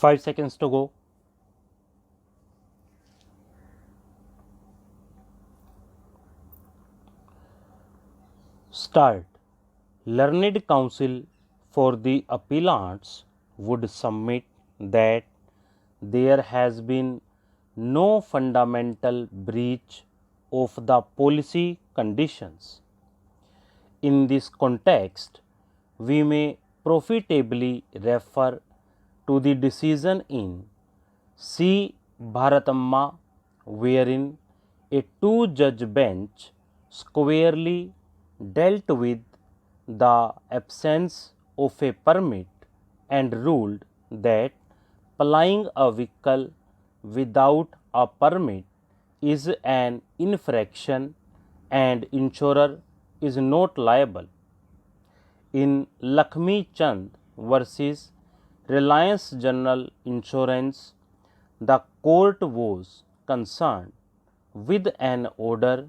5 seconds to go. Start. Learned counsel for the appellants would submit that there has been no fundamental breach of the policy conditions. In this context, we may profitably refer to the decision in C. Bharatamma, wherein a two-judge bench squarely dealt with the absence of a permit and ruled that plying a vehicle without a permit is an infraction and insurer is not liable. In Lakshmi Chand versus Reliance General Insurance, the court was concerned with an order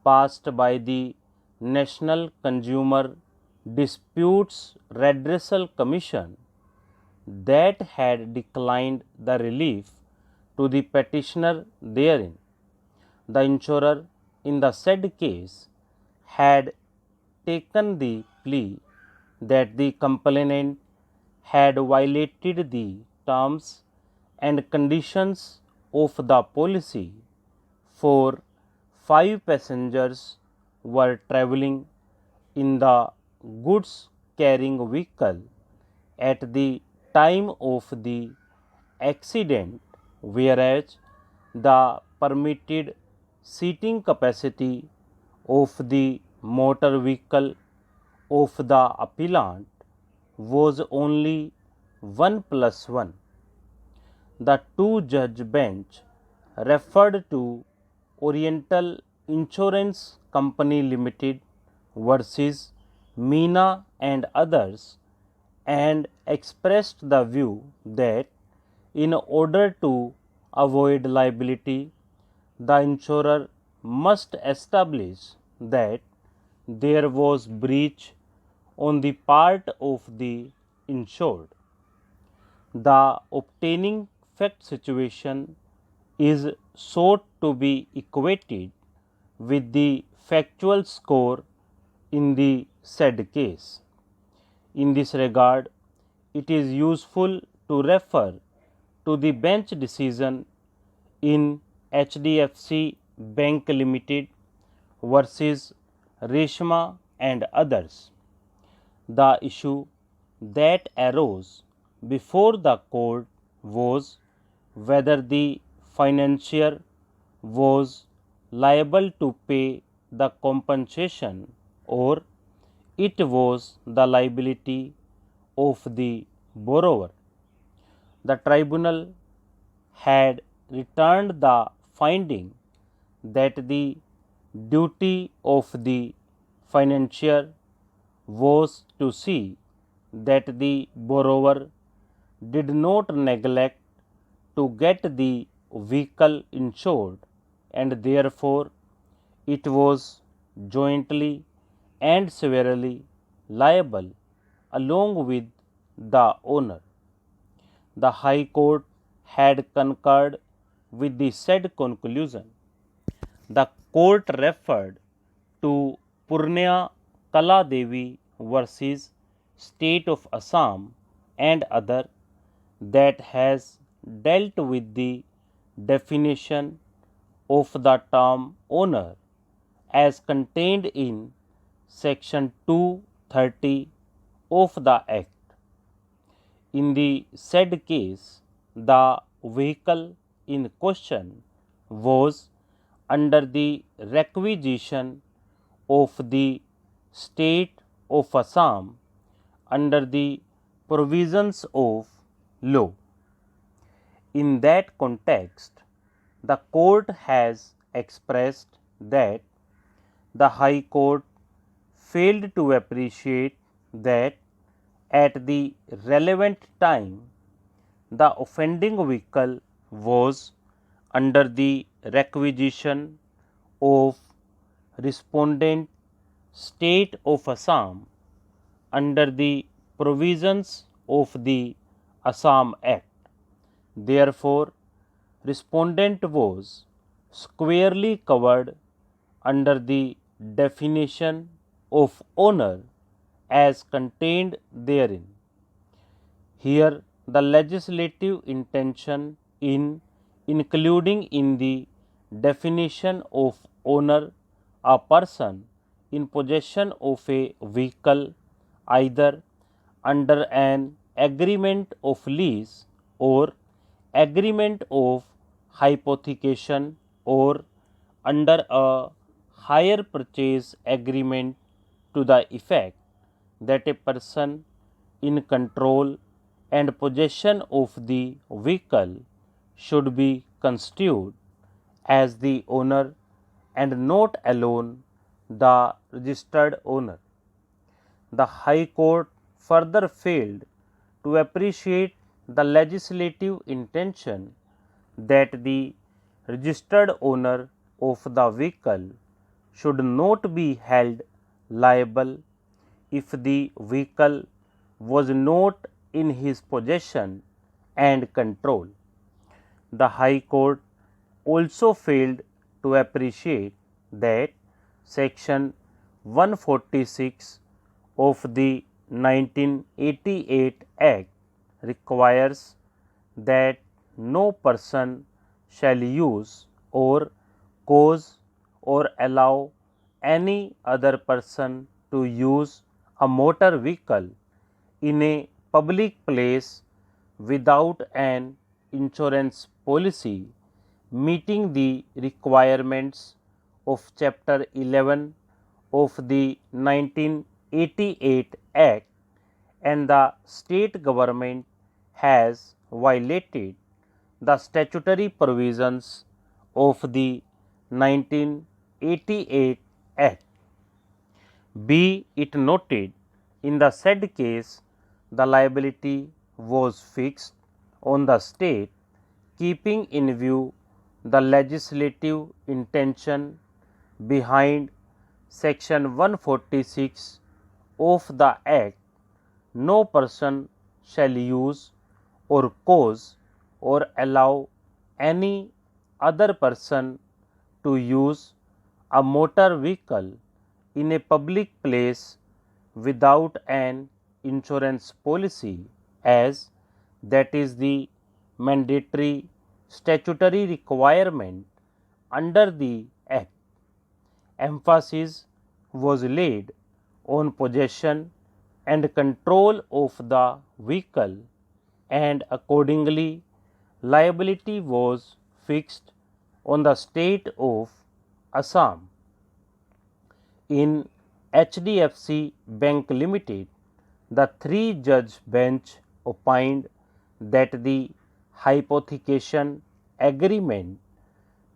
passed by the National Consumer Disputes Redressal Commission that had declined the relief to the petitioner therein. The insurer in the said case had taken the plea that the complainant had violated the terms and conditions of the policy, for 5 passengers were travelling in the goods carrying vehicle at the time of the accident, whereas the permitted seating capacity of the motor vehicle of the appellant was only 1+1. The two-judge bench referred to Oriental Insurance Company Limited versus Meena and others and expressed the view that in order to avoid liability, the insurer must establish that there was breach on the part of the insured. The obtaining fact situation is sought to be equated with the factual score in the said case. In this regard, it is useful to refer to the bench decision in HDFC Bank Limited versus Reshma and others. The issue that arose before the court was whether the financier was liable to pay the compensation or it was the liability of the borrower. The tribunal had returned the finding that the duty of the financier was to see that the borrower did not neglect to get the vehicle insured, and therefore it was jointly and severally liable along with the owner. The High Court had concurred with the said conclusion. The court referred to Purnia Kala Devi versus State of Assam and other that has dealt with the definition of the term owner as contained in section 230 of the Act. In the said case, the vehicle in question was under the requisition of the State of Assam under the provisions of law. In that context, the court has expressed that the High Court failed to appreciate that at the relevant time the offending vehicle was under the requisition of respondent State of Assam under the provisions of the Assam Act. Therefore, respondent was squarely covered under the definition of owner as contained therein. Here, the legislative intention in including in the definition of owner a person in possession of a vehicle either under an agreement of lease or agreement of hypothecation or under a hire purchase agreement to the effect that a person in control and possession of the vehicle should be construed as the owner and not alone the registered owner. The High Court further failed to appreciate the legislative intention that the registered owner of the vehicle should not be held liable if the vehicle was not in his possession and control. The High Court also failed to appreciate that Section 146 of the 1988 Act requires that no person shall use or cause or allow any other person to use a motor vehicle in a public place without an insurance policy meeting the requirements of Chapter 11 of the 1988 Act, and the state government has violated the statutory provisions of the 1988 Act. Be it noted, in the said case, the liability was fixed on the state, keeping in view the legislative intention behind Section 146 of the Act. No person shall use or cause or allow any other person to use a motor vehicle in a public place without an insurance policy, as that is the mandatory statutory requirement under the Act. Emphasis was laid on possession and control of the vehicle, and accordingly liability was fixed on the state of Assam. In HDFC Bank Limited, the three-judge bench opined that the hypothecation agreement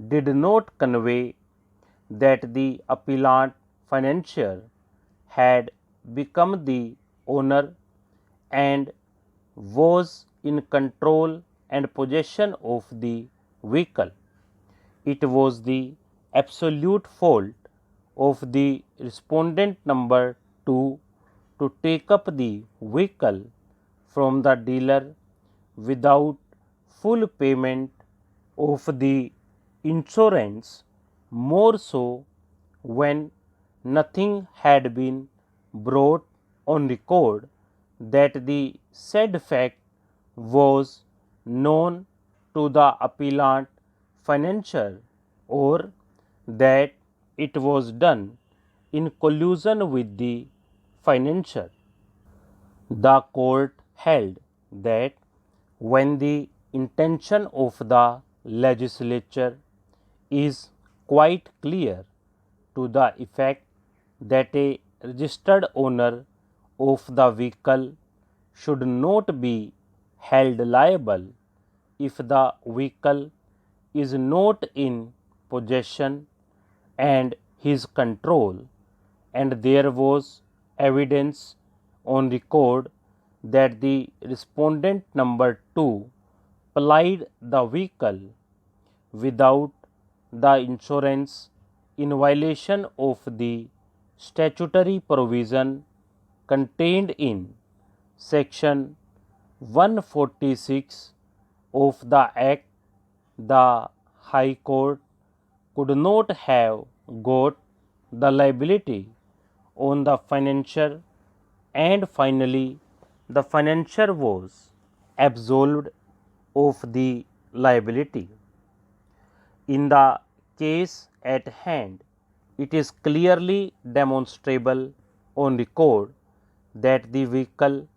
did not convey that the appellant financier had become the owner and was in control and possession of the vehicle. It was the absolute fault of the respondent number 2 to take up the vehicle from the dealer without full payment of the insurance, more so when nothing had been brought on record that the said fact was known to the appellant financier or that it was done in collusion with the financier. The court held that when the intention of the legislature is quite clear to the effect that a registered owner of the vehicle should not be held liable if the vehicle is not in possession and his control, and there was evidence on record that the respondent number 2 plied the vehicle without the insurance in violation of the statutory provision contained in Section 146 of the Act, the High Court could not have got the liability on the financier, and finally the financier was absolved of the liability. In the case at hand, it is clearly demonstrable on record that the vehicle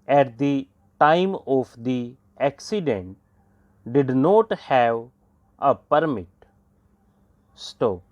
at the time of the accident did not have a permit. Stop.